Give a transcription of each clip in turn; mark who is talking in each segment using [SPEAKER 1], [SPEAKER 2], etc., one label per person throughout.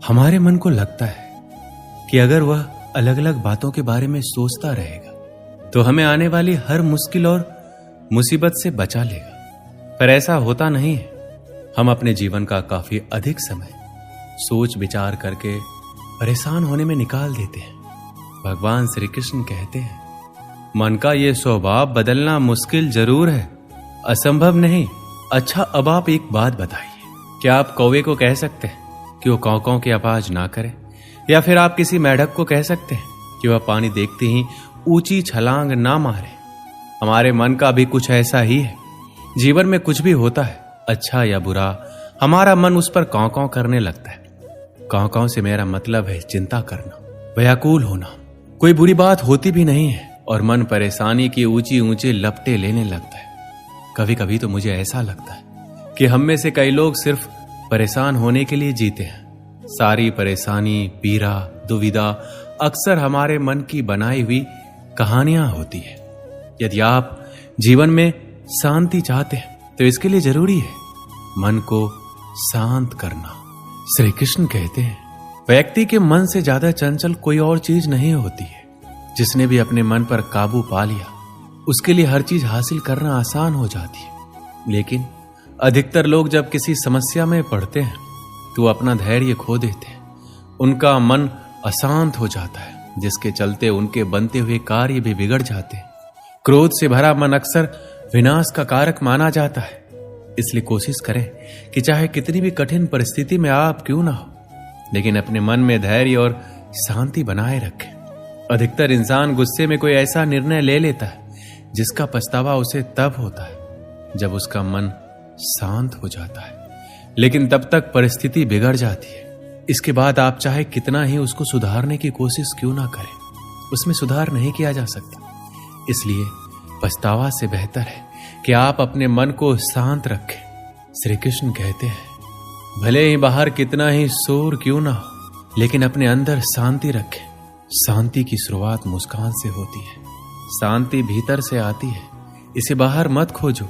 [SPEAKER 1] हमारे मन को लगता है कि अगर वह अलग अलग बातों के बारे में सोचता रहेगा तो हमें आने वाली हर मुश्किल और मुसीबत से बचा लेगा, पर ऐसा होता नहीं है। हम अपने जीवन का काफी अधिक समय सोच विचार करके परेशान होने में निकाल देते हैं। भगवान श्री कृष्ण कहते हैं, मन का ये स्वभाव बदलना मुश्किल जरूर है, असंभव नहीं। अच्छा, अब आप एक बात बताइए, क्या आप कौवे को कह सकते हैं कि वो काँव काँव की आवाज ना करे? या फिर आप किसी मेढक को कह सकते हैं कि वह पानी देखते ही ऊंची छलांग ना मारे? हमारे मन का भी कुछ ऐसा ही है। जीवन में कुछ भी होता है, अच्छा या बुरा, हमारा मन उस पर काँव काँव करने लगता है। काँव काँव से मेरा मतलब है चिंता करना, व्याकुल होना। कोई बुरी बात होती भी नहीं है और मन परेशानी की ऊंची ऊंची लपटें लेने लगता है। कभी कभी तो मुझे ऐसा लगता है कि हम में से कई लोग सिर्फ परेशान होने के लिए जीते हैं। सारी परेशानी, पीड़ा, दुविधा अक्सर हमारे मन की बनाई हुई कहानियां होती है। यदि आप जीवन में शांति चाहते हैं तो इसके लिए जरूरी है मन को शांत करना। श्री कृष्ण कहते हैं, व्यक्ति के मन से ज्यादा चंचल कोई और चीज नहीं होती है। जिसने भी अपने मन पर काबू पा लिया उसके लिए हर चीज हासिल करना आसान हो जाती है। लेकिन अधिकतर लोग जब किसी समस्या में पड़ते हैं तो अपना धैर्य खो देते हैं। उनका मन अशांत हो जाता है, जिसके चलते उनके बनते हुए कार्य भी बिगड़ जाते हैं। क्रोध से भरा मन अक्सर विनाश का कारक माना जाता है। इसलिए कोशिश करें कि चाहे कितनी भी कठिन परिस्थिति में आप क्यों ना हो, लेकिन अपने मन में धैर्य और शांति बनाए रखें। अधिकतर इंसान गुस्से में कोई ऐसा निर्णय ले लेता है जिसका पछतावा उसे तब होता है जब उसका मन शांत हो जाता है, लेकिन तब तक परिस्थिति बिगड़ जाती है। इसके बाद आप चाहे कितना ही उसको सुधारने की कोशिश क्यों ना करें, उसमें सुधार नहीं किया जा सकता। इसलिए पछतावा से बेहतर है कि आप अपने मन को शांत रखें। श्री कृष्ण कहते हैं, भले ही बाहर कितना ही शोर क्यों ना हो, लेकिन अपने अंदर शांति रखें। शांति की शुरुआत मुस्कान से होती है। शांति भीतर से आती है, इसे बाहर मत खोजो।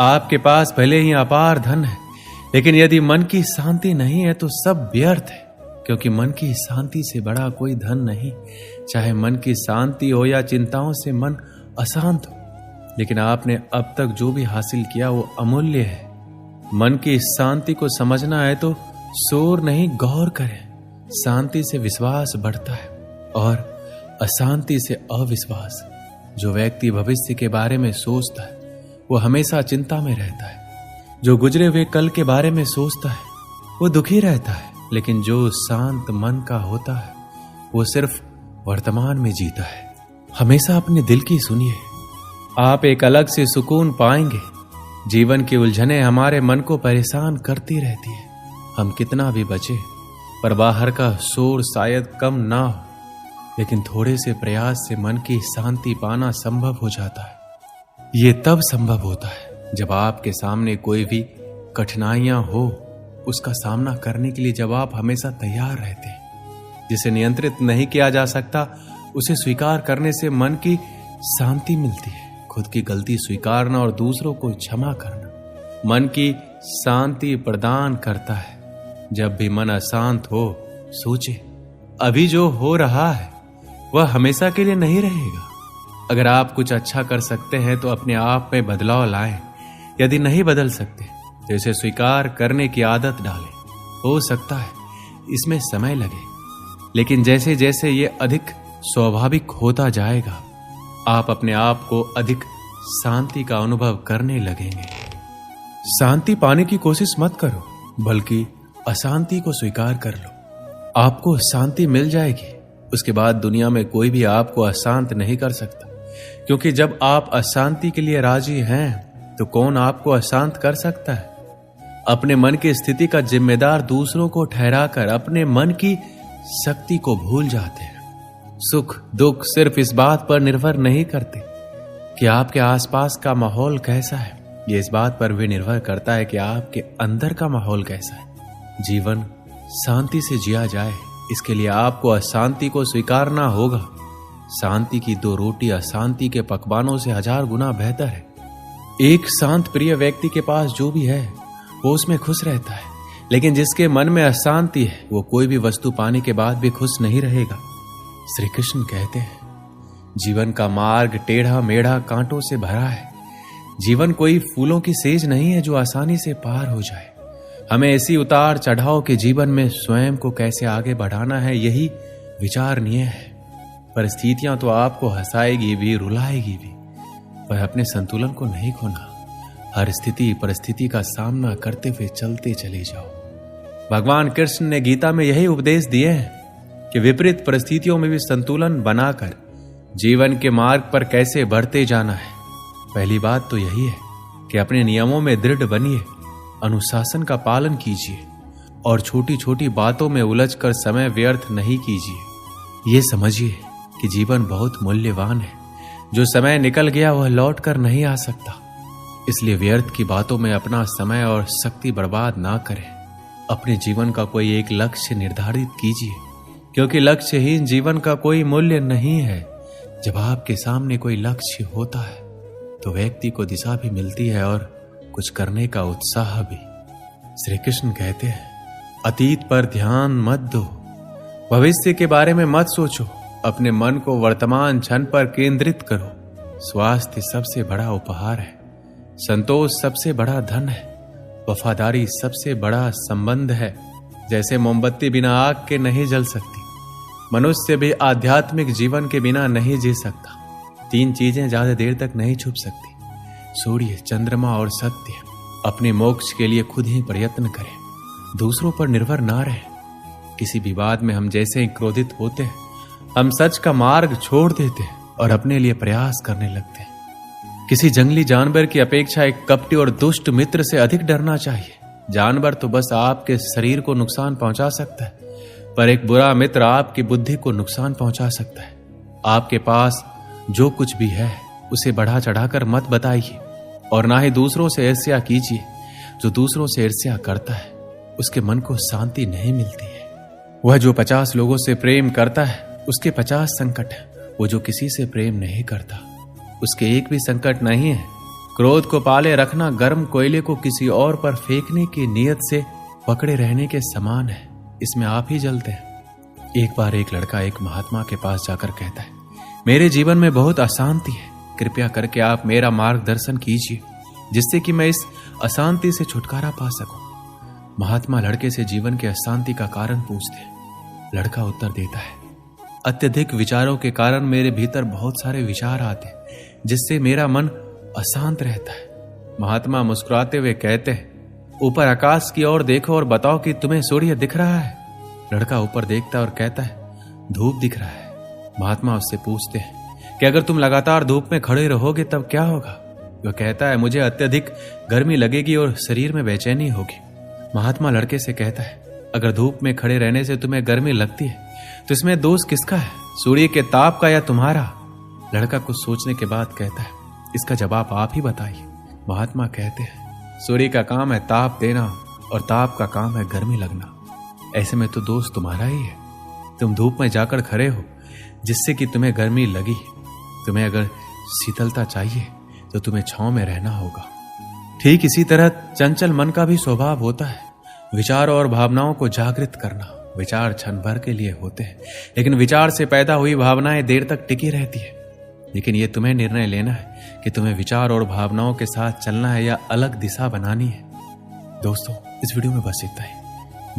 [SPEAKER 1] आपके पास भले ही अपार धन है, लेकिन यदि मन की शांति नहीं है तो सब व्यर्थ है, क्योंकि मन की शांति से बड़ा कोई धन नहीं। चाहे मन की शांति हो या चिंताओं से मन अशांत हो, लेकिन आपने अब तक जो भी हासिल किया वो अमूल्य है। मन की शांति को समझना है तो शोर नहीं, गौर करें। शांति से विश्वास बढ़ता है और अशांति से अविश्वास। जो व्यक्ति भविष्य के बारे में सोचता है वो हमेशा चिंता में रहता है। जो गुजरे हुए कल के बारे में सोचता है वो दुखी रहता है, लेकिन जो शांत मन का होता है वो सिर्फ वर्तमान में जीता है। हमेशा अपने दिल की सुनिए, आप एक अलग से सुकून पाएंगे। जीवन की उलझनें हमारे मन को परेशान करती रहती है। हम कितना भी बचे पर बाहर का शोर शायद कम ना हो, लेकिन थोड़े से प्रयास से मन की शांति पाना संभव हो जाता है। ये तब संभव होता है जब आपके सामने कोई भी कठिनाइयां हो, उसका सामना करने के लिए जब आप हमेशा तैयार रहते हैं। जिसे नियंत्रित नहीं किया जा सकता उसे स्वीकार करने से मन की शांति मिलती है। खुद की गलती स्वीकारना और दूसरों को क्षमा करना मन की शांति प्रदान करता है। जब भी मन अशांत हो, सोचे अभी जो हो रहा है वह हमेशा के लिए नहीं रहेगा। अगर आप कुछ अच्छा कर सकते हैं तो अपने आप में बदलाव लाएं। यदि नहीं बदल सकते तो इसे स्वीकार करने की आदत डालें। हो सकता है इसमें समय लगे, लेकिन जैसे जैसे ये अधिक स्वाभाविक होता जाएगा आप अपने आप को अधिक शांति का अनुभव करने लगेंगे। शांति पाने की कोशिश मत करो, बल्कि अशांति को स्वीकार कर लो। आपको शांति मिल जाएगी। उसके बाद दुनिया में कोई भी आपको अशांत नहीं कर सकता, क्योंकि जब आप अशांति के लिए राजी हैं तो कौन आपको अशांत कर सकता है। अपने मन की स्थिति का जिम्मेदार दूसरों को ठहराकर अपने मन की शक्ति को भूल जाते हैं। सुख दुख सिर्फ इस बात पर निर्भर नहीं करते कि आपके आसपास का माहौल कैसा है, ये इस बात पर भी निर्भर करता है कि आपके अंदर का माहौल कैसा है। जीवन शांति से जिया जाए, इसके लिए आपको अशांति को स्वीकारना होगा। शांति की 2 रोटी अशांति के पकवानों से 1000 गुना बेहतर है। एक शांत प्रिय व्यक्ति के पास जो भी है वो उसमें खुश रहता है, लेकिन जिसके मन में अशांति है वो कोई भी वस्तु पाने के बाद भी खुश नहीं रहेगा। श्री कृष्ण कहते हैं, जीवन का मार्ग टेढ़ा मेढ़ा कांटों से भरा है। जीवन कोई फूलों की सेज नहीं है जो आसानी से पार हो जाए। हमें ऐसी उतार चढ़ाव के जीवन में स्वयं को कैसे आगे बढ़ाना है, यही विचारणीय है। परिस्थितियां तो आपको हंसाएगी भी, रुलाएगी भी, पर अपने संतुलन को नहीं खोना। हर स्थिति परिस्थिति का सामना करते हुए चलते चले जाओ। भगवान कृष्ण ने गीता में यही उपदेश दिए हैं कि विपरीत परिस्थितियों में भी संतुलन बनाकर जीवन के मार्ग पर कैसे बढ़ते जाना है। पहली बात तो यही है कि अपने नियमों में दृढ़ बनिए, अनुशासन का पालन कीजिए और छोटी छोटी बातों में उलझकर समय व्यर्थ नहीं कीजिए। ये समझिए कि जीवन बहुत मूल्यवान है। जो समय निकल गया वह लौट कर नहीं आ सकता, इसलिए व्यर्थ की बातों में अपना समय और शक्ति बर्बाद ना करें। अपने जीवन का कोई एक लक्ष्य निर्धारित कीजिए, क्योंकि लक्ष्यहीन जीवन का कोई मूल्य नहीं है। जब आपके सामने कोई लक्ष्य होता है तो व्यक्ति को दिशा भी मिलती है और कुछ करने का उत्साह भी। श्री कृष्ण कहते हैं, अतीत पर ध्यान मत दो, भविष्य के बारे में मत सोचो, अपने मन को वर्तमान क्षण पर केंद्रित करो। स्वास्थ्य सबसे बड़ा उपहार है, संतोष सबसे बड़ा धन है, वफादारी सबसे बड़ा संबंध है। जैसे मोमबत्ती बिना आग के नहीं जल सकती, मनुष्य भी आध्यात्मिक जीवन के बिना नहीं जी सकता। तीन चीजें ज्यादा देर तक नहीं छुप सकती, सूर्य, चंद्रमा और सत्य। अपने मोक्ष के लिए खुद ही प्रयत्न करें, दूसरों पर निर्भर ना रहें। किसी विवाद में हम जैसे ही क्रोधित होते हैं, हम सच का मार्ग छोड़ देते हैं और अपने लिए प्रयास करने लगते हैं। किसी जंगली जानवर की अपेक्षा एक कपटी और दुष्ट मित्र से अधिक डरना चाहिए। जानवर तो बस आपके शरीर को नुकसान पहुंचा सकता है, पर एक बुरा मित्र आपकी बुद्धि को नुकसान पहुंचा सकता है। आपके पास जो कुछ भी है उसे बढ़ा चढ़ाकर मत बताइए और ना ही दूसरों से ईर्ष्या कीजिए। जो दूसरों से ईर्ष्या करता है उसके मन को शांति नहीं मिलती है। वह जो 50 लोगों से प्रेम करता है उसके 50 संकट है। वो जो किसी से प्रेम नहीं करता उसके एक भी संकट नहीं है। क्रोध को पाले रखना गर्म कोयले को किसी और पर फेंकने की नीयत से पकड़े रहने के समान है। इसमें आप ही जलते हैं। एक बार एक लड़का एक महात्मा के पास जाकर कहता है, मेरे जीवन में बहुत अशांति है, कृपया करके आप मेरा मार्गदर्शन कीजिए जिससे कि मैं इस अशांति से छुटकारा पा सकूं। महात्मा लड़के से जीवन के अशांति का कारण पूछते हैं। लड़का उत्तर देता है, अत्यधिक विचारों के कारण मेरे भीतर बहुत सारे विचार आते हैं जिससे मेरा मन अशांत रहता है। महात्मा मुस्कुराते हुए कहते हैं, ऊपर आकाश की ओर देखो और बताओ कि तुम्हें सूर्य दिख रहा है। लड़का ऊपर देखता है और कहता है, धूप दिख रहा है। महात्मा उससे पूछते हैं कि अगर तुम लगातार धूप में खड़े रहोगे तब क्या होगा? वह कहता है, मुझे अत्यधिक गर्मी लगेगी और शरीर में बेचैनी होगी। महात्मा लड़के से कहता है, अगर धूप में खड़े रहने से तुम्हें गर्मी लगती है तो इसमें दोष किसका है, सूर्य के ताप का या तुम्हारा? लड़का कुछ सोचने के बाद कहता है, इसका जवाब आप ही बताइए। महात्मा कहते हैं, सूर्य का काम है ताप देना और ताप का काम है गर्मी लगना। ऐसे में तो दोष तुम्हारा ही है। तुम धूप में जाकर खड़े हो जिससे कि तुम्हें गर्मी लगी। तुम्हें अगर शीतलता चाहिए तो तुम्हें छांव में रहना होगा। ठीक इसी तरह चंचल मन का भी स्वभाव होता है, विचारों और भावनाओं को जागृत करना। विचार क्षण भर के लिए होते हैं, लेकिन विचार से पैदा हुई भावनाएं देर तक टिकी रहती है। लेकिन यह तुम्हें निर्णय लेना है कि तुम्हें विचार और भावनाओं के साथ चलना है या अलग दिशा बनानी है। दोस्तों, इस वीडियो में बस इतना ही।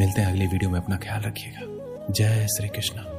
[SPEAKER 1] मिलते हैं अगली वीडियो में। अपना ख्याल रखिएगा। जय श्री कृष्ण।